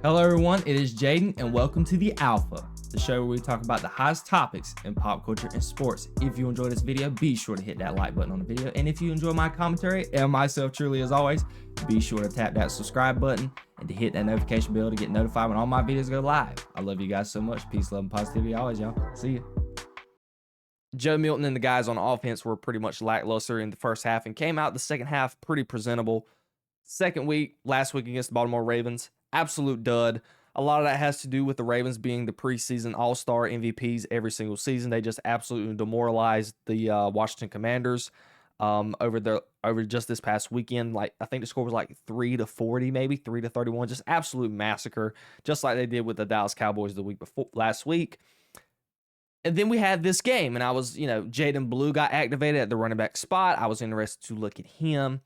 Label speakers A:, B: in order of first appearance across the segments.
A: Hello everyone, it is Jayden and welcome to The Alpha, the show where we talk about the hottest topics in pop culture and sports. If you enjoyed this video, be sure to hit that like button on the video, and if you enjoy my commentary and myself truly as always, be sure to tap that subscribe button and to hit that notification bell to get notified when all my videos go live. I love you guys so much. Peace, love, and positivity always, y'all. See ya. Joe Milton and the guys on offense were pretty much lackluster in the first half and came out the second half pretty presentable. Second week, last week against the Baltimore Ravens, absolute dud. A lot of that has to do with the Ravens being the preseason all-star MVPs every single season. They just absolutely demoralized the Washington Commanders over just this past weekend. Like, I think the score was like 3-40, maybe 3-31. Just absolute massacre, just like they did with the Dallas Cowboys the week before last week. And then we had this game, and I was, Jayden Blue got activated at the running back spot. I was interested to look at him.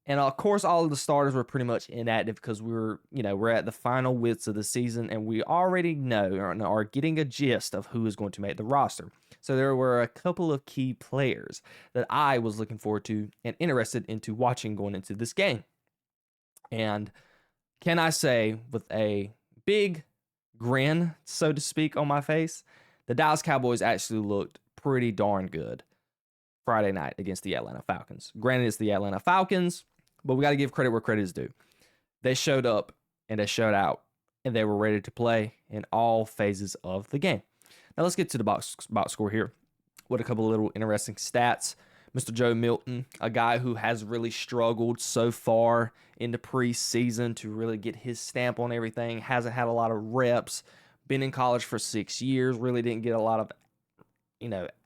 A: And of course, all of the starters were pretty much inactive because we're at the final weeks of the season, and we already know or are getting a gist of who is going to make the roster. So there were a couple of key players that I was looking forward to and interested into watching going into this game. And can I say, with a big grin, so to speak, on my face, the Dallas Cowboys actually looked pretty darn good Friday night against the Atlanta Falcons. Granted, it's the Atlanta Falcons, but we got to give credit where credit is due. They showed up and they showed out, and they were ready to play in all phases of the game. Now let's get to the box score here. What a couple of little interesting stats. Mr. Joe Milton, a guy who has really struggled so far in the preseason to really get his stamp on everything, hasn't had a lot of reps, been in college for 6 years, really didn't get a lot of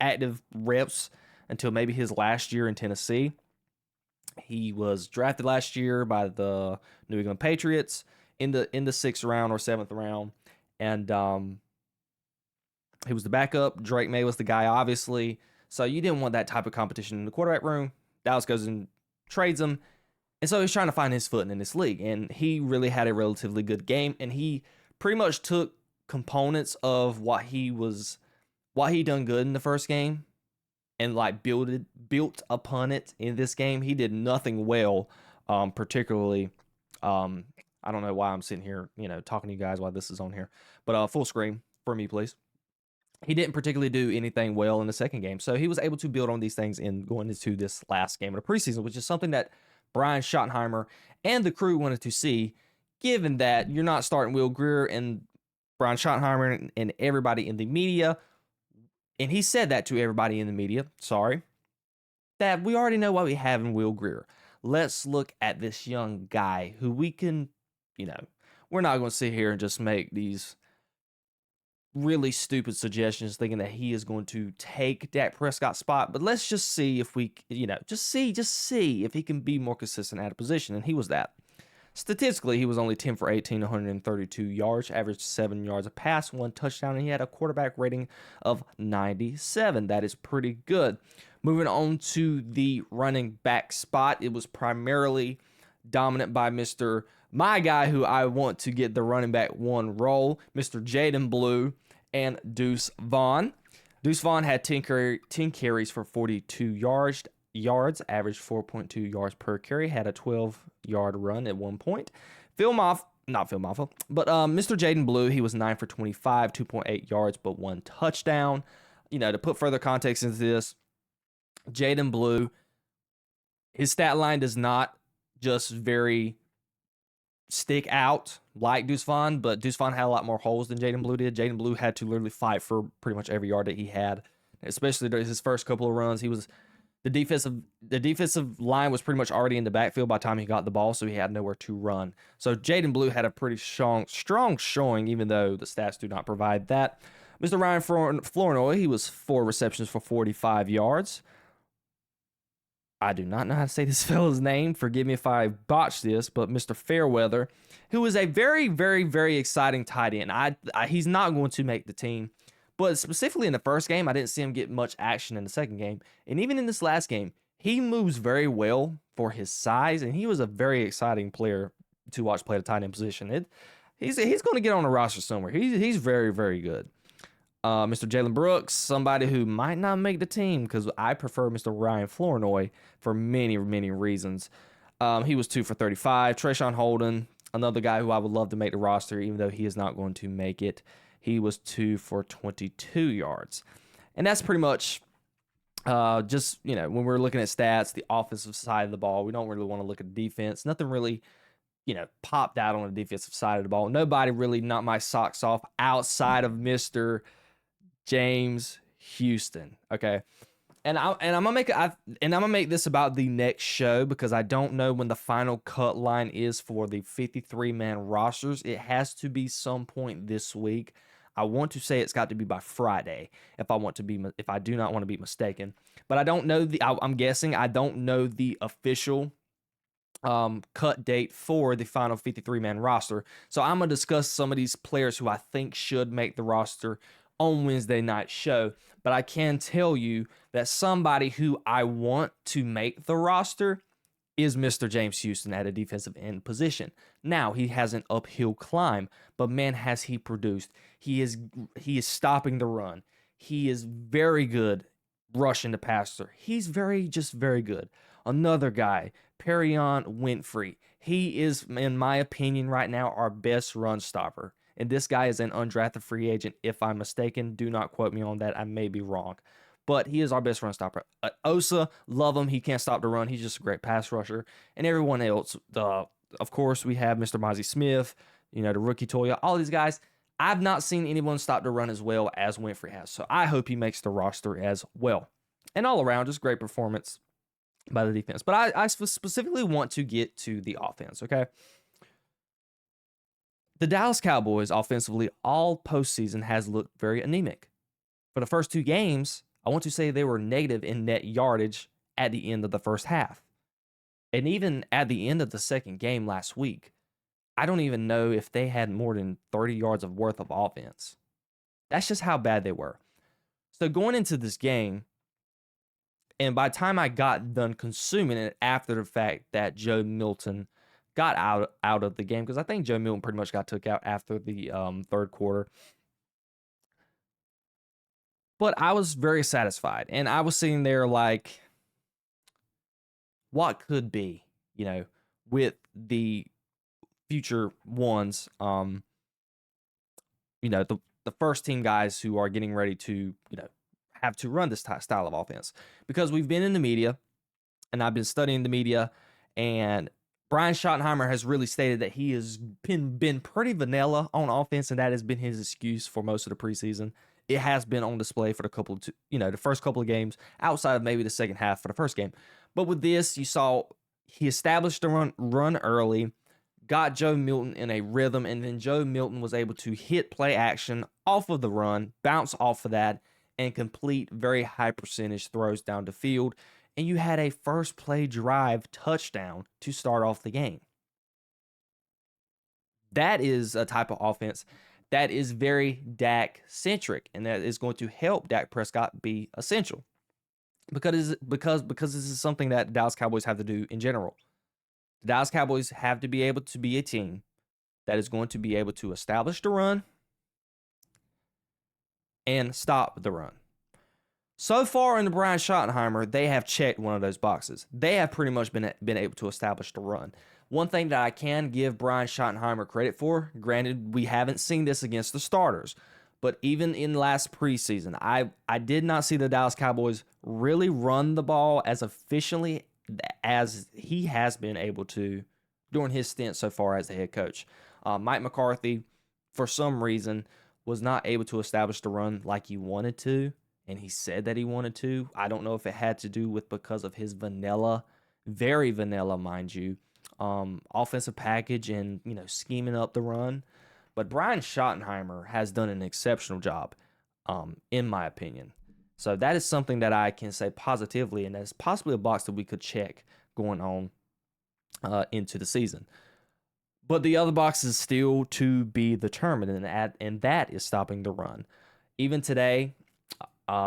A: active reps until maybe his last year in Tennessee. He was drafted last year by the New England Patriots in the 6th round or 7th round, and he was the backup. Drake May was the guy, obviously. So you didn't want that type of competition in the quarterback room. Dallas goes and trades him, and so he's trying to find his footing in this league. And he really had a relatively good game, and he pretty much took components of what he done good in the first game and like built upon it in this game. He did nothing well, particularly. I don't know why I'm sitting here, talking to you guys while this is on here, but full screen for me, please. He didn't particularly do anything well in the second game, so he was able to build on these things in going into this last game of the preseason, which is something that Brian Schottenheimer and the crew wanted to see, given that you're not starting Will Grier and Brian Schottenheimer and everybody in the media. And he said that to everybody in the media, that we already know what we have in Will Grier. Let's look at this young guy who we can, we're not going to sit here and just make these really stupid suggestions thinking that he is going to take Dak Prescott's spot. But let's just see if we, just see if he can be more consistent at a position. And he was that. Statistically, he was only 10 for 18, 132 yards, averaged 7 yards a pass, 1 touchdown, and he had a quarterback rating of 97. That is pretty good. Moving on to the running back spot, it was primarily dominant by my guy who I want to get the running back one role, Mr. Jayden Blue and Deuce Vaughn. Deuce Vaughn had 10 carries for 42 yards, averaged 4.2 yards per carry, had a 12-yard run at one point. Mr. Jayden Blue, he was 9 for 25, 2.8 yards, but 1 touchdown. To put further context into this, Jayden Blue, his stat line does not just very stick out like Deuce Vaughn, but Deuce Vaughn had a lot more holes than Jayden Blue did. Jayden Blue had to literally fight for pretty much every yard that he had, especially during his first couple of runs. The defensive line was pretty much already in the backfield by the time he got the ball, so he had nowhere to run. So Jayden Blue had a pretty strong showing, even though the stats do not provide that. Mr. Ryan Flournoy, he was 4 receptions for 45 yards. I do not know how to say this fella's name. Forgive me if I botch this, but Mr. Fairweather, who is a very, very, very exciting tight end. He's not going to make the team. But specifically in the first game, I didn't see him get much action in the second game. And even in this last game, he moves very well for his size, and he was a very exciting player to watch play the tight end position. He's going to get on a roster somewhere. He's very, very good. Mr. Jalen Brooks, somebody who might not make the team because I prefer Mr. Ryan Flournoy for many, many reasons. He was 2 for 35. Trayshawn Holden, Another guy who I would love to make the roster, even though he is not going to make it. He was 2 for 22 yards. And that's pretty much just, when we're looking at stats, the offensive side of the ball, we don't really want to look at defense. Nothing really, popped out on the defensive side of the ball. Nobody really knocked my socks off outside of Mr. James Houston. Okay. And I'm gonna make this about the next show because I don't know when the final cut line is for the 53-man rosters. It has to be some point this week. I want to say it's got to be by Friday if I do not want to be mistaken. But I don't know I'm guessing I don't know the official cut date for the final 53-man roster. So I'm gonna discuss some of these players who I think should make the roster on Wednesday night show. But I can tell you that somebody who I want to make the roster is Mr. James Houston at a defensive end position. Now, he has an uphill climb, but man, has he produced. He is stopping the run. He is very good rushing the passer. He's very good. Another guy, Perion Winfrey. He is, in my opinion, right now, our best run stopper. And this guy is an undrafted free agent. If I'm mistaken, do not quote me on that. I may be wrong. But he is our best run stopper. Osa, love him. He can't stop the run. He's just a great pass rusher. And everyone else, of course, we have Mr. Mozzie Smith, the rookie Toya, all these guys. I've not seen anyone stop the run as well as Winfrey has. So I hope he makes the roster as well. And all around, just great performance by the defense. But I specifically want to get to the offense, okay? The Dallas Cowboys offensively all postseason has looked very anemic. For the first 2 games, I want to say they were negative in net yardage at the end of the first half. And even at the end of the second game last week, I don't even know if they had more than 30 yards of worth of offense. That's just how bad they were. So going into this game, and by the time I got done consuming it after the fact that Joe Milton got out of the game, because I think Joe Milton pretty much got took out after the third quarter. But I was very satisfied. And I was sitting there like, what could be, with the future ones, the first team guys who are getting ready to, have to run this style of offense. Because we've been in the media, and I've been studying the media, and Brian Schottenheimer has really stated that he has been pretty vanilla on offense, and that has been his excuse for most of the preseason. It has been on display for the first couple of games, outside of maybe the second half for the first game. But with this, you saw he established the run early, got Joe Milton in a rhythm, and then Joe Milton was able to hit play action off of the run, bounce off of that, and complete very high percentage throws down the field. And you had a first play drive touchdown to start off the game. That is a type of offense that is very Dak-centric, and that is going to help Dak Prescott be essential. Because this is something that the Dallas Cowboys have to do in general. The Dallas Cowboys have to be able to be a team that is going to be able to establish the run and stop the run. So far in the Brian Schottenheimer, they have checked one of those boxes. They have pretty much been able to establish the run. One thing that I can give Brian Schottenheimer credit for, granted, we haven't seen this against the starters, but even in last preseason, I did not see the Dallas Cowboys really run the ball as efficiently as he has been able to during his stint so far as the head coach. Mike McCarthy, for some reason, was not able to establish the run like he wanted to. And he said that he wanted to. I don't know if it had to do with because of his vanilla, very vanilla, mind you, offensive package and, scheming up the run. But Brian Schottenheimer has done an exceptional job, in my opinion. So that is something that I can say positively, and that's possibly a box that we could check going on into the season. But the other box is still to be determined, and that is stopping the run. Even today,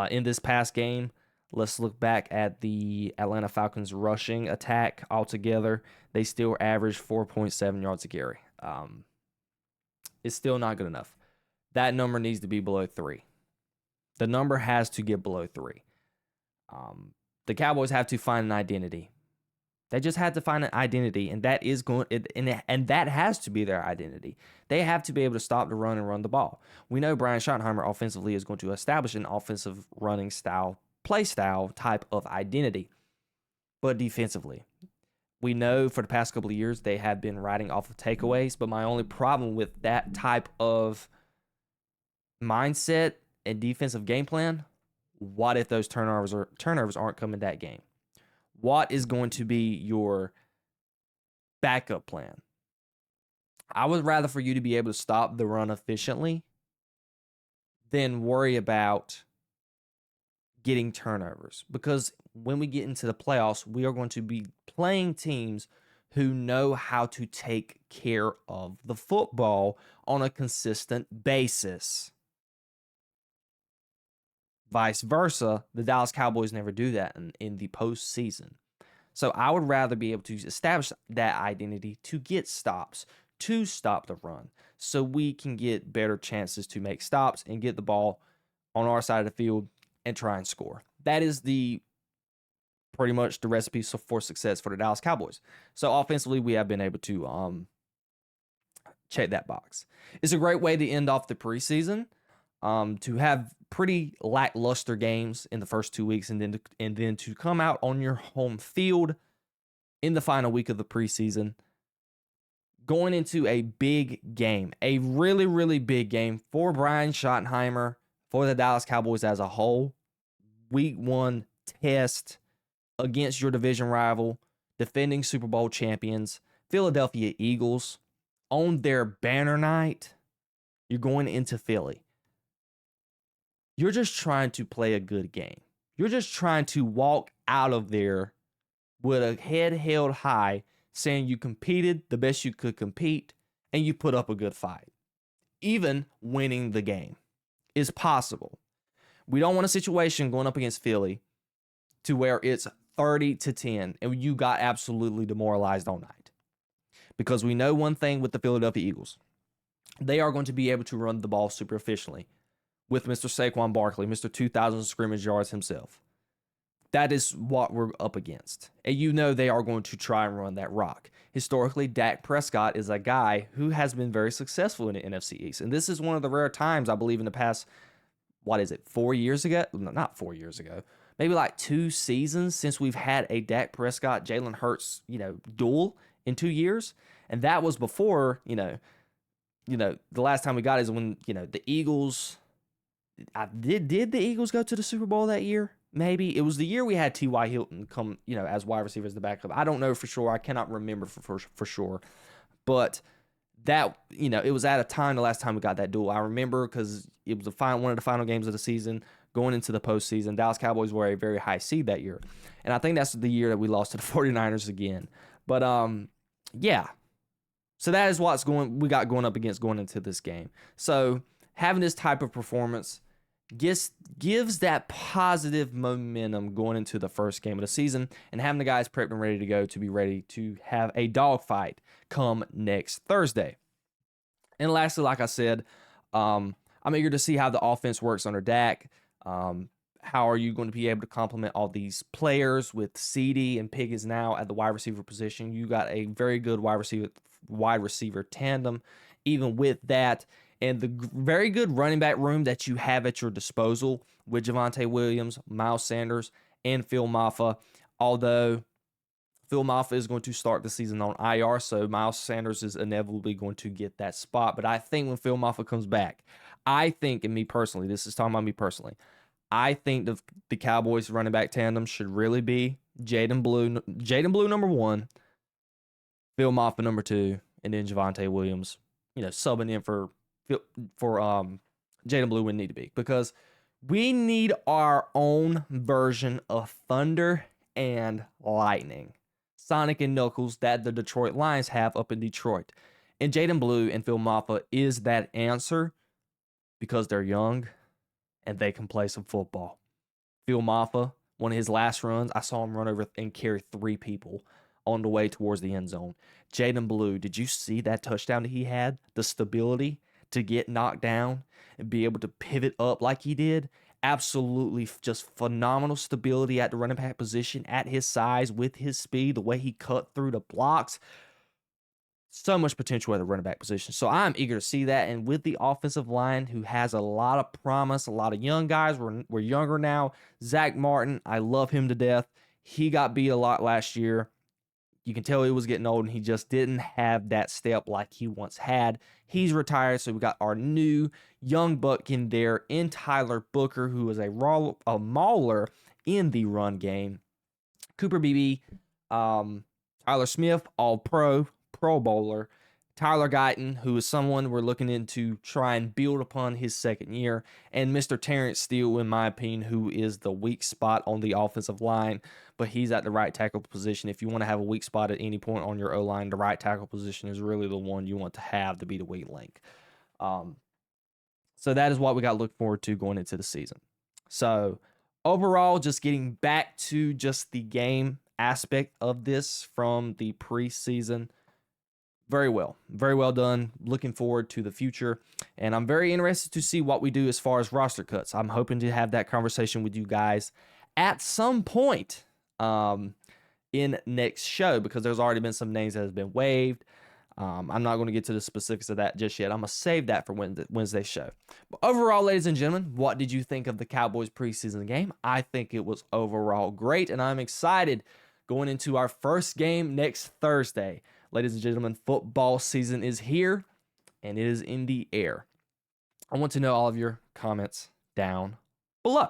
A: in this past game, let's look back at the Atlanta Falcons rushing attack altogether. They still average 4.7 yards a carry. It's still not good enough. That number needs to be below 3. The number has to get below 3. The Cowboys have to find an identity. They just had to find an identity, and that is going and that has to be their identity. They have to be able to stop the run and run the ball. We know Brian Schottenheimer offensively is going to establish an offensive running style, play style type of identity. But defensively, we know for the past couple of years they have been riding off of takeaways, but my only problem with that type of mindset and defensive game plan, what if those turnovers aren't coming that game? What is going to be your backup plan? I would rather for you to be able to stop the run efficiently than worry about getting turnovers. Because when we get into the playoffs, we are going to be playing teams who know how to take care of the football on a consistent basis. Vice versa, the Dallas Cowboys never do that in the postseason. So I would rather be able to establish that identity to get stops, to stop the run, so we can get better chances to make stops and get the ball on our side of the field and try and score. That is pretty much the recipe for success for the Dallas Cowboys. So offensively, we have been able to check that box. It's a great way to end off the preseason. To have pretty lackluster games in the first 2 weeks, and then to come out on your home field in the final week of the preseason, going into a big game, a really, really big game for Brian Schottenheimer, for the Dallas Cowboys as a whole. Week 1 test against your division rival, defending Super Bowl champions, Philadelphia Eagles, on their banner night. You're going into Philly. You're just trying to play a good game. You're just trying to walk out of there with a head held high, saying you competed the best you could compete and you put up a good fight. Even winning the game is possible. We don't want a situation going up against Philly to where it's 30-10 and you got absolutely demoralized all night. Because we know one thing with the Philadelphia Eagles. They are going to be able to run the ball super efficiently with Mr. Saquon Barkley, Mr. 2,000 scrimmage yards himself. That is what we're up against. And you know they are going to try and run that rock. Historically, Dak Prescott is a guy who has been very successful in the NFC East. And this is one of the rare times, I believe, in the past, 4 years ago? Not 4 years ago. Maybe like 2 seasons since we've had a Dak Prescott, Jalen Hurts, duel in 2 years. And that was before, the last time we got is when, the Eagles... Did the Eagles go to the Super Bowl that year? Maybe. It was the year we had T.Y. Hilton come, as wide receiver as the backup. I don't know for sure. I cannot remember for sure. But that, it was at a time the last time we got that duel. I remember because it was one of the final games of the season going into the postseason. Dallas Cowboys were a very high seed that year. And I think that's the year that we lost to the 49ers again. But, yeah. So that is we got going up against going into this game. So having this type of performance gives that positive momentum going into the first game of the season, and having the guys prepped and ready to go to be ready to have a dogfight come next Thursday. And lastly, like I said, I'm eager to see how the offense works under Dak. How are you going to be able to complement all these players with CD and Pickens now at the wide receiver position? You got a very good wide receiver tandem. Even with that, and the very good running back room that you have at your disposal with Javonte Williams, Miles Sanders, and Phil Maffa. Although Phil Maffa is going to start the season on IR, so Miles Sanders is inevitably going to get that spot. But I think when Phil Maffa comes back, and me personally, this is talking about me personally, I think the Cowboys running back tandem should really be Jayden Blue number 1, Phil Maffa number 2, and then Javonte Williams, subbing in for Jayden Blue would need to be, because we need our own version of Thunder and Lightning, Sonic and Knuckles that the Detroit Lions have up in Detroit. And Jayden Blue and Phil Maffa is that answer because they're young and they can play some football. Phil Maffa, one of his last runs, I saw him run over and carry 3 people on the way towards the end zone. Jayden Blue, did you see that touchdown that he had? The stability to get knocked down and be able to pivot up like he did. Absolutely just phenomenal stability at the running back position at his size with his speed, the way he cut through the blocks. So much potential at the running back position. So I'm eager to see that. And with the offensive line, who has a lot of promise, a lot of young guys, we're younger now. Zach Martin, I love him to death. He got beat a lot last year. You can tell he was getting old, and he just didn't have that step like he once had. He's retired, so we got our new young buck in there in Tyler Booker, who is a mauler in the run game. Cooper Beebe, Tyler Smith, all-pro, Pro Bowler. Tyler Guyton, who is someone we're looking into try and build upon his second year. And Mr. Terrence Steele, in my opinion, who is the weak spot on the offensive line, but he's at the right tackle position. If you want to have a weak spot at any point on your O-line, the right tackle position is really the one you want to have to be the weak link. So that is what we got to look forward to going into the season. So overall, just getting back to just the game aspect of this from the preseason. Very well done. Looking forward to the future. And I'm very interested to see what we do as far as roster cuts. I'm hoping to have that conversation with you guys at some point in next show, because there's already been some names that have been waived. I'm not going to get to the specifics of that just yet. I'm going to save that for Wednesday's show. But overall, ladies and gentlemen, what did you think of the Cowboys preseason game? I think it was overall great, and I'm excited going into our first game next Thursday. Ladies and gentlemen, football season is here, and it is in the air. I want to know all of your comments down below.